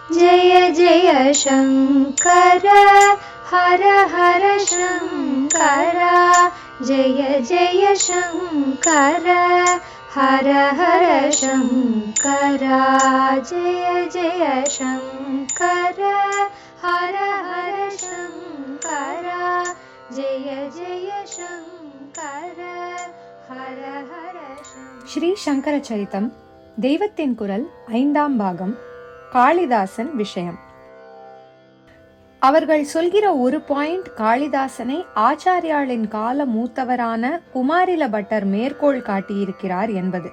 जय जय शङ्कर हर हर शङ्कर जय जय शङ्कर हर हर शङ्कर जय जय शङ्कर हर हर शङ्कर जय जय शङ्कर हर हर ஸ்ரீ சங்கர சரிதம் தெய்வத்தின் குரல் 5ஆம் பாகம். காளிதாசன் விஷயம். அவர்கள் சொல்கிற ஒரு பாயிண்ட் காளிதாசனை ஆச்சாரியாளின் கால மூத்தவரான குமாரில பட்டர் மேற்கோள் காட்டியிருக்கிறார் என்பது.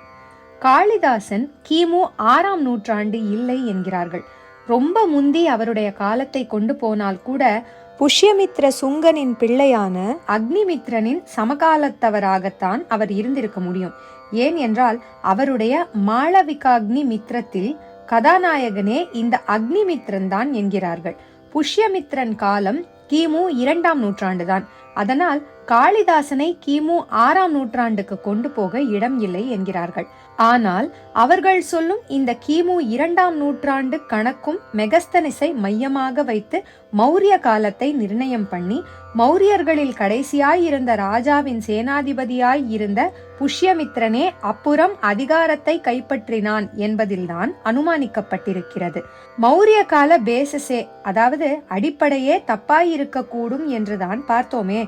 காளிதாசன் கிமு 6ஆம் நூற்றாண்டு இல்லை என்கிறார்கள். ரொம்ப முந்தி அவருடைய காலத்தை கொண்டு போனால் கூட புஷ்யமித்ர சுங்கனின் பிள்ளையான அக்னிமித்ரனின் சமகாலத்தவராகத்தான் அவர் இருந்திருக்க முடியும். ஏன் என்றால் அவருடைய மாளவிகாக்னி மித்ரத்தில் கதாநாயகனே இந்த அக்னிமித்ரன் தான் என்கிறார்கள். புஷ்யமித்ரன் காலம் கிமு 2ஆம் நூற்றாண்டுதான். அதனால் காளிதாசனை கிமு 6ஆம் நூற்றாண்டுக்கு கொண்டு போக இடம் இல்லை என்கிறார்கள். ஆனால் அவர்கள் சொல்லும் இந்த கிமு 2ஆம் நூற்றாண்டு கணக்கும் மெகஸ்தனிஸை மையமாக வைத்து மௌரிய காலத்தை நிர்ணயம் பண்ணி மௌரியர்களில் கடைசியாய் இருந்த ராஜாவின் சேனாதிபதியாய் இருந்த புஷ்யமித்ரனே அப்புறம் அதிகாரத்தை கைப்பற்றினான் என்பதில்தான் அனுமானிக்கப்பட்டிருக்கிறது. மௌரிய கால பேசஸே, அதாவது அடிப்படையே தப்பாயிருக்க கூடும் என்றுதான் பார்த்தோமே.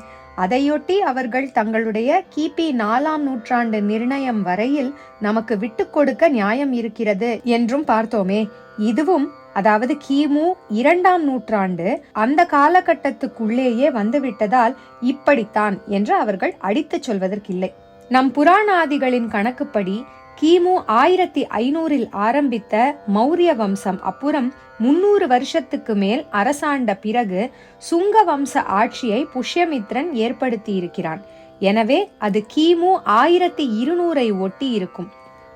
அதையொட்டி அவர்கள் தங்களுடைய கிபி 4ஆம் நூற்றாண்டு நிர்ணயம் வரையில் நமக்கு விட்டு கொடுக்க நியாயம் இருக்கிறது என்றும் பார்த்தோமே. இதுவும், அதாவது கிமு 2ஆம் நூற்றாண்டு அந்த காலகட்டத்துக்குள்ளேயே வந்துவிட்டதால் இப்படித்தான் என்று அவர்கள் அடித்து சொல்வதற்கில்லை. நம் புராணாதிகளின் கணக்குப்படி கிமு 1500 ஆரம்பித்த மௌரிய வம்சம் அப்புறம் 300 வருஷத்துக்கு மேல் அரசாண்ட பிறகு சுங்க வம்ச ஆட்சியை புஷ்யமித்ரன் ஏற்படுத்தி இருக்கிறான். எனவே அது கிமு 1200 ஒட்டி இருக்கும்.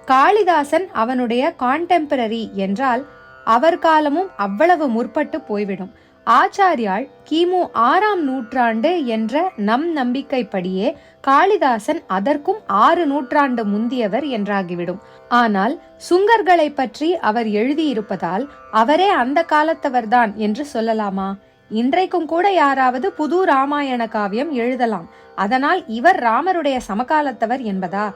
காளிதாசன் அவனுடைய கான்டெம்பரரி என்றால் அவர் காலமும் அவ்வளவு முற்பட்டு போய்விடும். ஆச்சாரியால் கிமு 6ஆம் நூற்றாண்டு என்ற நம் நம்பிக்கைப்படியே காளிதாசன் அதற்கும் 6 நூற்றாண்டு முந்தியவர் என்றாகிவிடும். ஆனால் சுங்கர்களை பற்றி அவர் எழுதியிருப்பதால் அவரே அந்த காலத்தவர்தான் என்று சொல்லலாமா? இன்றைக்கும் கூட யாராவது புது ராமாயண காவியம் எழுதலாம். அதனால் இவர் ராமருடைய சமகாலத்தவர் என்பதா?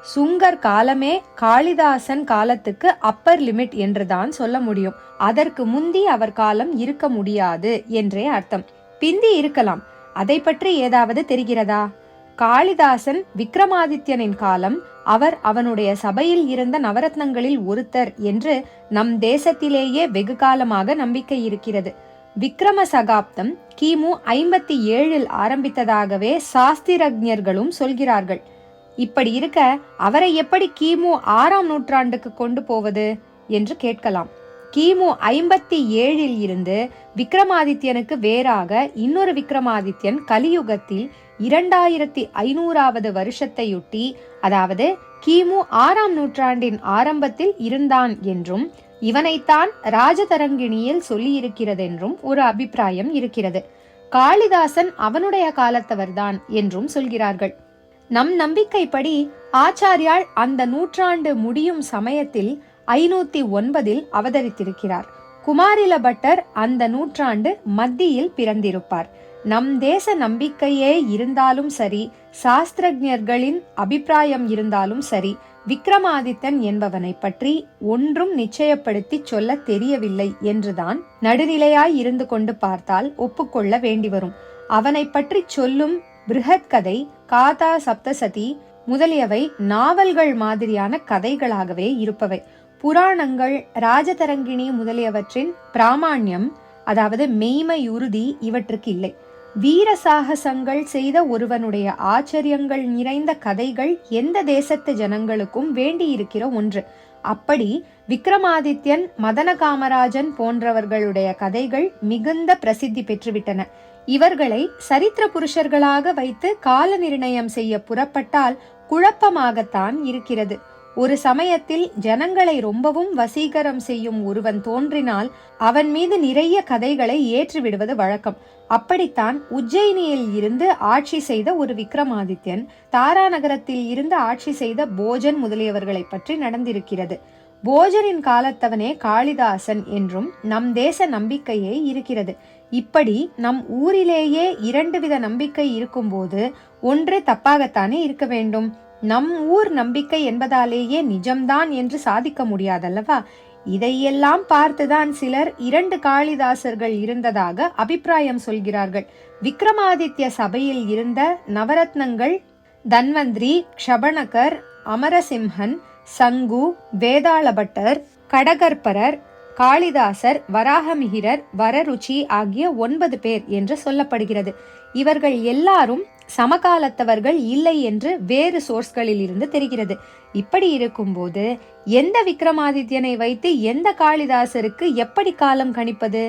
சுங்கர் காலமே காளிதாசன் காலத்துக்கு அப்பர் லிமிட் என்றுதான் சொல்ல முடியும். அதற்கு முந்தி அவர் காலம் இருக்க முடியாது என்றே அர்த்தம். பிந்தி இருக்கலாம். அதை பற்றி ஏதாவது தெரிகிறதா? காளிதாசன் விக்ரமாதித்யனின் காலம், அவர் அவனுடைய சபையில் இருந்த நவரத்னங்களில் ஒருத்தர் என்று நம் தேசத்திலேயே வெகு காலமாக நம்பிக்கை இருக்கிறது. விக்ரம சகாப்தம் கிமு 57 ஆரம்பித்ததாகவே சாஸ்திரஜர்களும் சொல்கிறார்கள். இப்படி இருக்க அவரை எப்படி கிமு 6ஆம் நூற்றாண்டுக்கு கொண்டு போவது என்று கேட்கலாம். கிமு 57 இருந்து விக்ரமாதித்யனுக்கு வேறாக இன்னொரு விக்ரமாதித்யன் கலியுகத்தில் 2500வது வருஷத்தையொட்டி, அதாவது கிமு 6ஆம் நூற்றாண்டின் ஆரம்பத்தில் இருந்தான் என்றும் இவனைத்தான் ராஜதரங்கிணியில் சொல்லியிருக்கிறதென்றும் ஒரு அபிப்பிராயம் இருக்கிறது. காளிதாசன் அவனுடைய காலத்தவர்தான் என்றும் சொல்கிறார்கள். நம் நம்பிக்கைப்படி ஆச்சாரியால் அந்த நூற்றாண்டு முடியும் சமயத்தில் 509 அவதரித்திருக்கிறார். குமாரில பட்டர் அந்த நூற்றாண்டு மத்தியில் பிறந்திருப்பார். நம் தேச நம்பிக்கையே இருந்தாலும் சரி, சாஸ்திரஜர்களின் அபிப்பிராயம் இருந்தாலும் சரி, விக்ரமாதித்தன் என்பவனை பற்றி ஒன்றும் நிச்சயப்படுத்தி சொல்ல தெரியவில்லை என்றுதான் நடுநிலையாய் இருந்து கொண்டு பார்த்தால் ஒப்புக்கொள்ள வேண்டி வரும். அவனை பற்றி சொல்லும் பிருஹத் கதை, காதா சப்தசதி முதலியவை நாவல்கள் மாதிரியான கதைகளாகவே இருப்பவை. புராணங்கள், ராஜதரங்கிணி முதலியவற்றின் பிராமாண்யம், அதாவது மெய்மை உறுதி இவற்றுக்கு இல்லை. வீர சாகசங்கள் செய்த ஒருவனுடைய ஆச்சரியங்கள் நிறைந்த கதைகள் எந்த தேசத்து ஜனங்களுக்கும் வேண்டி இருக்கிற ஒன்று. அப்படி விக்ரமாதித்யன், மதன காமராஜன் போன்றவர்களுடைய கதைகள் மிகுந்த பிரசித்தி பெற்றுவிட்டன. இவர்களை சரித்திர புருஷர்களாக வைத்து கால நிர்ணயம் செய்ய புறப்பட்டால் குழப்பமாகத்தான் இருக்கிறது. ஒரு சமயத்தில் ஜனங்களை ரொம்பவும் வசீகரம் செய்யும் ஒருவன் தோன்றினால் அவன் மீது நிறைய கதைகளை ஏற்றிவிடுவது வழக்கம். அப்படித்தான் உஜ்ஜயினியில் இருந்து ஆட்சி செய்த ஒரு விக்ரமாதித்யன் தாரா நகரத்தில் இருந்து ஆட்சி செய்த போஜன் முதலியவர்களை பற்றி நடந்திருக்கிறது. போஜரின் காலத்தவனே காளிதாசன் என்றும் நம் தேச நம்பிக்கையே இருக்கிறது. இப்படி நம் ஊரிலேயே 2 வித நம்பிக்கை இருக்கும்போது ஒன்று தப்பாகத்தானே இருக்க வேண்டும். நம் ஊர் நம்பிக்கை என்பதாலேயே நிஜம்தான் என்று சாதிக்க முடியாதல்லவா? இதையெல்லாம் பார்த்துதான் சிலர் 2 காளிதாசர்கள் இருந்ததாக அபிப்பிராயம் சொல்கிறார்கள். விக்ரமாதித்ய சபையில் இருந்த நவரத்னங்கள் தன்வந்திரி, க்ஷபணகர், அமரசிம்ஹன், சங்கு, வேதாளபட்டர், கடகர்பரர், காளிதாசர், வராகமிகிரர், வரருச்சி ஆகிய 9 பேர் என்று சொல்லப்படுகிறது. இவர்கள் எல்லாரும் சமகாலத்தவர்கள் இல்லை என்று வேறு சோர்ஸ்களில் இருந்து தெரிகிறது. இப்படி இருக்கும்போது எந்த விக்ரமாதித்யனை வைத்து எந்த காளிதாசருக்கு எப்படி காலம் கணிப்பது?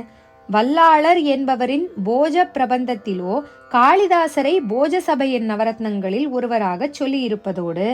வல்லாளர் என்பவரின் போஜ பிரபந்தத்திலோ காளிதாசரை போஜ சபையின் நவரத்னங்களில் ஒருவராக சொல்லி இருப்பதோடு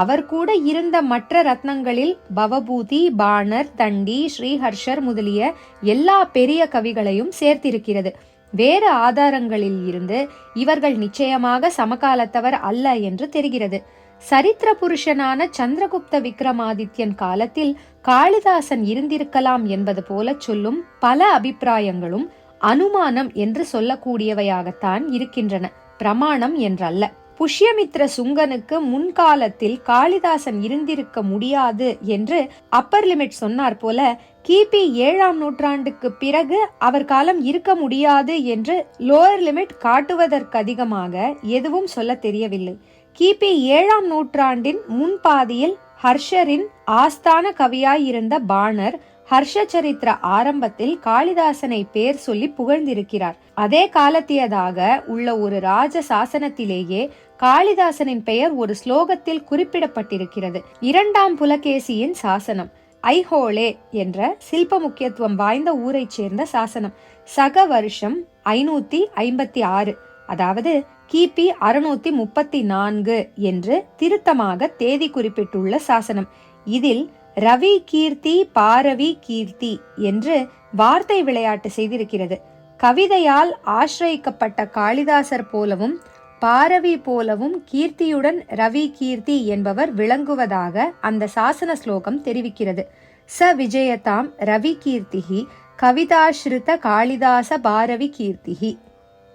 அவர் கூட இருந்த மற்ற ரத்னங்களில் பவபூதி, பாணர், தண்டி, ஸ்ரீஹர்ஷர் முதலிய எல்லா பெரிய கவிகளையும் சேர்த்திருக்கிறது. வேறு ஆதாரங்களில் இருந்து இவர்கள் நிச்சயமாக சமகாலத்தவர் அல்ல என்று தெரிகிறது. சரித்திர புருஷனான சந்திரகுப்த விக்ரமாதித்யன் காலத்தில் காளிதாசன் இருந்திருக்கலாம் என்பது போல சொல்லும் பல அபிப்பிராயங்களும் அனுமானம் என்று சொல்லக்கூடியவையாகத்தான் இருக்கின்றன, பிரமாணம் என்றல்ல. புஷ்யமித்ர சுங்கனுக்கு முன்காலத்தில் காளிதாசன் இருந்திருக்க முடியாது என்று அப்பர் லிமிட் சொன்னார் போல கிபி 7ஆம் நூற்றாண்டுக்கு பிறகு அவர் காலம் இருக்க முடியாது என்று லோயர் லிமிட் காட்டுவதற்கதிகமாக எதுவும் சொல்ல தெரியவில்லை. கிபி 7ஆம் நூற்றாண்டின் முன்பாதியில் ஹர்ஷரின் ஆஸ்தான கவியாயிருந்த பாணர் ஹர்ஷ சரித்திர ஆரம்பத்தில் காளிதாசனை பேர் சொல்லி புகழ்ந்திருக்கிறார். அதே காலத்தியதாக உள்ள ஒரு ராஜ சாசனத்திலேயே காளிதாசனின் பெயர் ஒரு ஸ்லோகத்தில் குறிப்பிடப்பட்டிருக்கிறது. 2ஆம் புலகேசியின் சாசனம், ஐஹோளே என்ற சில்ப முக்கியத்துவம் வாய்ந்த ஊரை சேர்ந்த சாசனம். சக வருஷம் 556, அதாவது கிபி 634 என்று திருத்தமாக தேதி குறிப்பிட்டுள்ள சாசனம். இதில் ரவி கீர்த்தி, பாரவி கீர்த்தி என்று வார்த்தை விளையாட்டு செய்திருக்கிறது. கவிதையால் ஆசிரயிக்கப்பட்ட காளிதாசர் போலவும் பாரவி போலவும் கீர்த்தியுடன் ரவி கீர்த்தி என்பவர் விளங்குவதாக அந்த சாசன ஸ்லோகம் தெரிவிக்கிறது. ச விஜயதாம் ரவி கீர்த்திஹி கவிதாஸ்ருத காளிதாச பாரவி கீர்த்திஹி.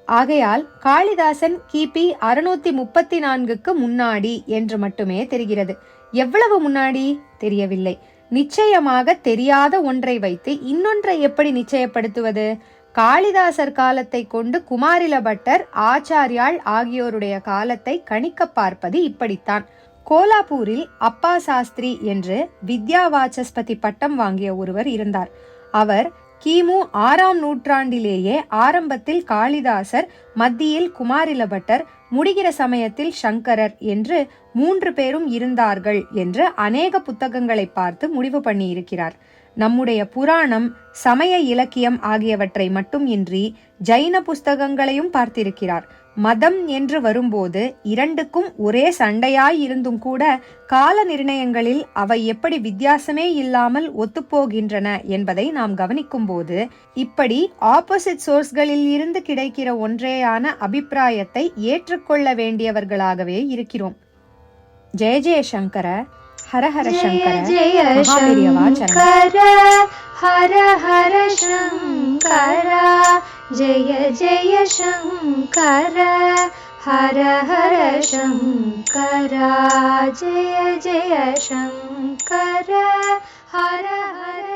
ஆகையால் காளிதாசன் கிபி 634க்கு முன்னாடி என்று மட்டுமே தெரிகிறது. எவ்வளவு முன்னாடி தெரியவில்லை. நிச்சயமாக தெரியாத ஒன்றை வைத்து இன்னொன்றை எப்படி நிச்சயப்படுத்துவது? காளிதாசர் காலத்தை கொண்டு குமாரில பட்டர், ஆச்சாரியாள் ஆகியோருடைய காலத்தை கணிக்க பார்ப்பது இப்படித்தான். கோலாப்பூரில் அப்பா சாஸ்திரி என்று வித்யாவாச்சஸ்பதி பட்டம் வாங்கிய ஒருவர் இருந்தார். அவர் கிமு 6ஆம் நூற்றாண்டிலேயே ஆரம்பத்தில் காளிதாசர், மத்தியில் குமாரில பட்டர், முடிகிற சமயத்தில் சங்கரர் என்று 3 பேரும் இருந்தார்கள் என்று அநேக புத்தகங்களை பார்த்து முடிவு பண்ணி இருக்கிறார். நம்முடைய புராணம், சமய இலக்கியம் ஆகியவற்றை மட்டும் இன்றி ஜைன புஸ்தகங்களையும் பார்த்திருக்கிறார். மதம் என்று வரும்போது 2க்கும் ஒரே சண்டையாய் இருந்தும் கூட கால நிர்ணயங்களில் அவை எப்படி வித்தியாசமே இல்லாமல் ஒத்துப்போகின்றன என்பதை நாம் கவனிக்கும் போது இப்படி ஆப்போசிட் சோர்ஸ்களில் இருந்து கிடைக்கிற ஒன்றேயான அபிப்பிராயத்தை ஏற்றுக்கொள்ள வேண்டியவர்களாகவே இருக்கிறோம். ஜெய ஜெய சங்கர, ஹர ஹர சங்கர, மகாவீரியவா சரணம். ஹர ஹர சங்கர, ஜெய ஜெய சங்கர, ஹர ஹர சங்கர, ஜெய ஜெய சங்கர, ஹர ஹர